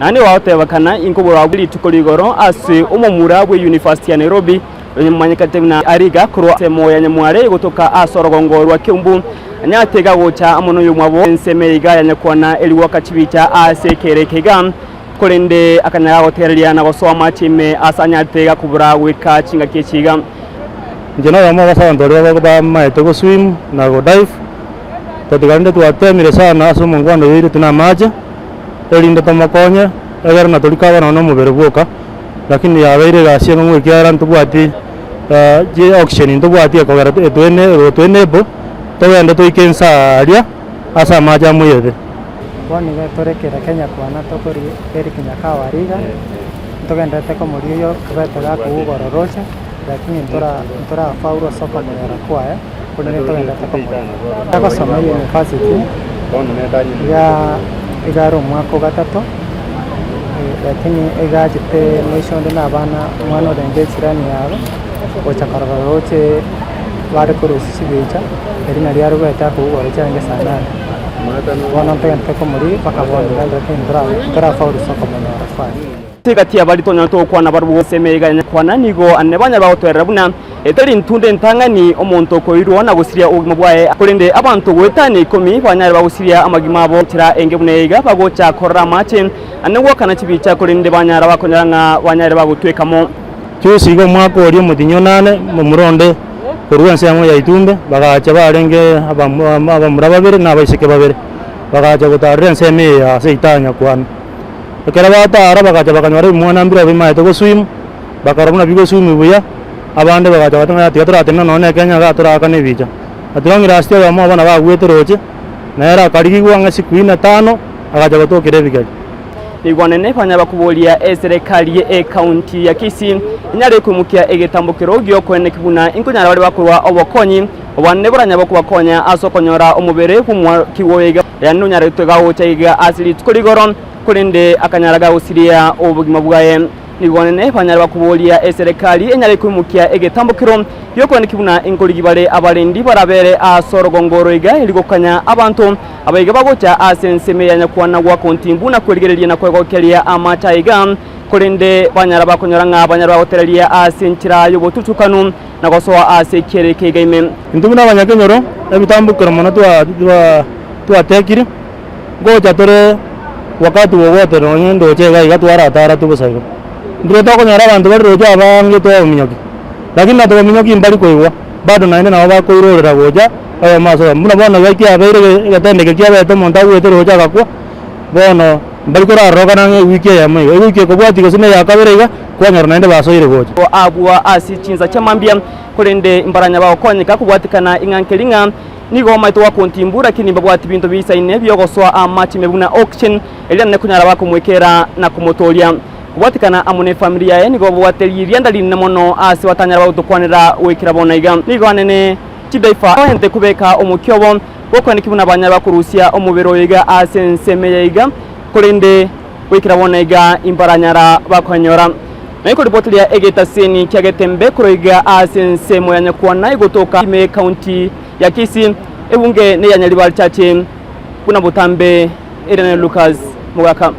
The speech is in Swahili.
nani waotebakana inkobora buli tukoligoro ase umumura bwe University ya Nairobi manyekate na ariga kurwa semo ya nyamware gutoka asorogongo rwa Kiumbu nyatega gocha amono yumwabo nsemeiga ya nyakwana eliwaka chibicha asekerekega kolende akanyara gotereria na gosoma time asanyatega kubura weka chinga kechiga njena yamo basandorwa ba maete go swim na go dive tatigande tuatemire sana aso mungwanda yiri tuna maji elinde tomakonya egerna tulikaba no mubere bwoka lakini yabeire gasye no mwikyara ntubwati je auction ntubwati akogera twene bo togenda tuikensa aria asa maja muyede wani gatorekera Kenya kwana tokori eri Kenya kawariga togenda teko muriyo kubetega kugororosha lakini ntora fauro soko mera kwa kunene togenda teko ako soma university ya igaro mwako gatatu lakini igajite nation na bana mwana rende chirani yabo ochakaroroche bari kurusi bicha eri nari yaro beta kugora change sana wana teko muri pakabona lakini ntora fauro soko mera kwa tigati abali tonya to kwana barugo semega kwana nigo annebanya baotwerera buna etari ntunde ntangani omonto ko irwana gusiria ugima bwae kolende abantu gwetani komi banyari bagusiria amagima bo tira enge buneiga bagocha korra mache annegwa kana chibicha kolende banyara bakonyanga banyari bagutwekamo cyusi go mwako ori mutinyo nane muronde kurwanse yamwe ya itumbe bagacha barenge abamura babere nabayisike babere bagacha gutarense me ya seitanya kwana kera batara bagacha bakanyara mwana mbira bimaete go swim bakarabuna bigo swim buya abande bagacha batanga teatro atena none Kenya gatora kane bicha atirangira astia bamo abana bagwetoroche naera karigi gwanga sikuina 5 agacha batokire bigaje igwanene fanya bakubolia eserikali e county ya Kisii inyare kumukia egetambukiro gyo kwene kibuna inkonyara bali bakurwa obokonyi obanne boranya bakubakonya asokonyora omubere kumwa kiwoyega yanunyare twegaho cyayiga asili tukoligoro kolende akanyaraga usiria obugima bwaye nigwanene fanyara bakubolia eserikali enyare kumukia egetambukiro yoko nikibuna inkoligibale abarendi barabere asorogongoro iga iligokanya abantu abayiga bagocha asenseme ya nyakwana gwa kontimbu na kweligereria na kwegokeria amachaiga kolende banyara bakonyoranga banyara bagotereria asenchira yobotutukanu na gosoa asekereke gaime ndumuna abanyakenyoro ebitambukiro mono twa tekiri gocha tore wakati wowote ndo chega igatwara atara tubusayo ndiro tokonyara abantu bari roja abange to minyoki lakini nato minyoki mbali koiwa bado naende na baba koirorera goja aya maso muna bona baki abeire gatende kiabe to monta gwete roja gakwa bono mbali kora roga nange wiki ya mai wiki ko bwati ko sine yakaberega kwanyara naende basoire goja abua asichinza chamambia kolende imbaranya bawo konyeka kubwatikana ingankelinga nigo maito wa kontimbu lakini babwati bintu bisaine byogoswa amachi mebuna auction elane kunyara bakumwekera na kumotolia kubwatikana amune familia ye nigo babwateliria ndali namono ase watanyara bawutokwanira wekira bonaiga nigo anene chidaifa ente kubeka omukyobo boko nikibuna banyara bakurusia omubero yiga ase nseme yiga kolende wekira bonaiga imbaranyara bakonyora naiko ripotilia egetaseni kyagetembe kuroiga ase nsemo ya nyakwana igotoka ime county ya Kisii ebunge ne yanyalibali chache kuna butambe Irene Lucas Mugaka.